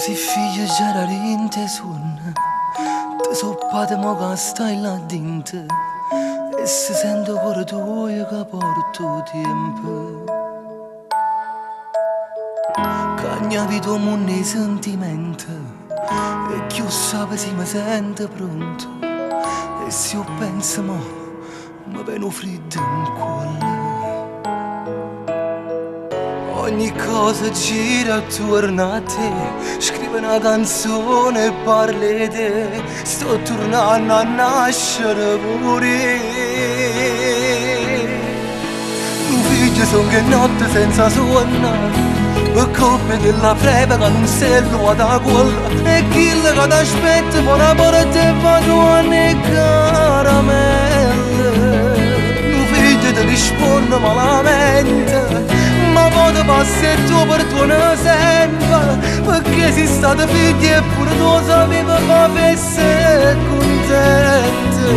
Si figlia già era rinte son, ti soppate mo che stai là dentro e si sente cuore tuo che porto tempo. Cagna vita mondo i sentimenti e chi sa se mi sente pronto e se io penso mo mi viene freddo in cuore. Ogni cosa gira attorno a te, scrive una canzone e parla di te. Sto tornando a nascere pure. Un figlio son che notte senza sonno, per colpa della freve che non si da quella. E chi che ti aspetta per la porta e padrone e caramelle. Un figlio ti risponde malamente, ma poi ti passi e tu perdona sempre, perché sei stato figlio e pure tu sapevi che essere contento.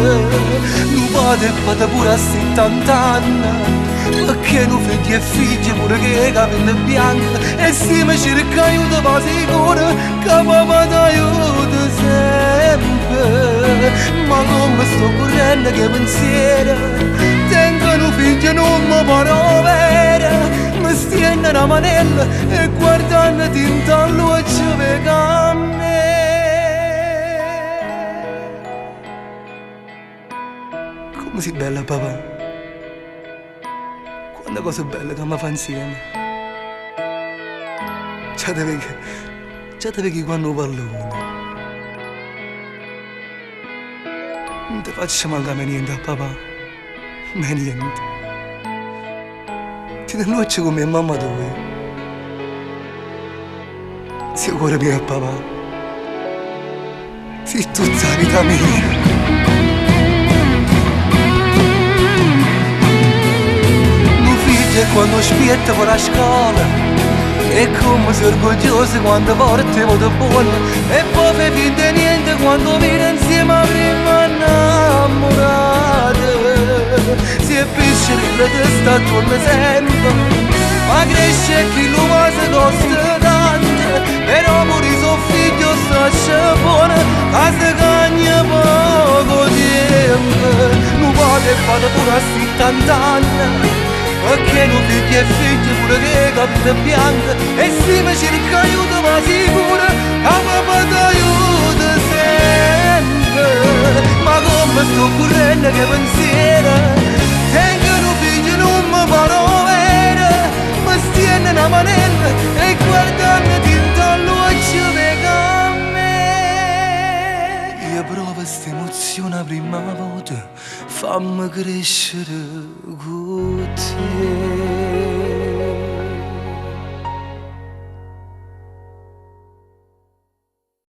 Non padre fate pure a 70 anni, perché non figlio e figlia pure che i capelli bianchi, e se mi cerca aiuto va sicuro che papà ti aiuta sempre. Ma come sto correndo che pensiero, tengono figlio non mi pare vera. Mi stiendo una manella e guardando tinto a luce vega a me. Come sei bella papà, quante cose belle che mi fa insieme. Già te vedi quando parlo. Non ti faccio mancare niente a papà, ma niente. Ti noce come mamma tua, sei cuore mio a papà, sei tutta la vita mia. Mio figlio quando spietta fuori a scuola, e come sei orgoglioso quando porti voto buono, e poi fai finta niente quando viene insieme a prima innamorata. Si è piscina la testa torna sempre, ma cresce chi lo va se costa tanto, però pure i suoi figli sta buona, che si cagna poco tempo. Non vale fare pure a 70 anni, perché non figli e figli pure che capite bianca, e se mi cerca aiuto ma sicuro che papà ti aiuta sempre. Ma come sto correndo che pensiero, tengono figli non mi pare vera. Mi stiendo una manella e guardando tinto a luce vega a me. Io provo sta emozione la prima volta, fammi crescere con te.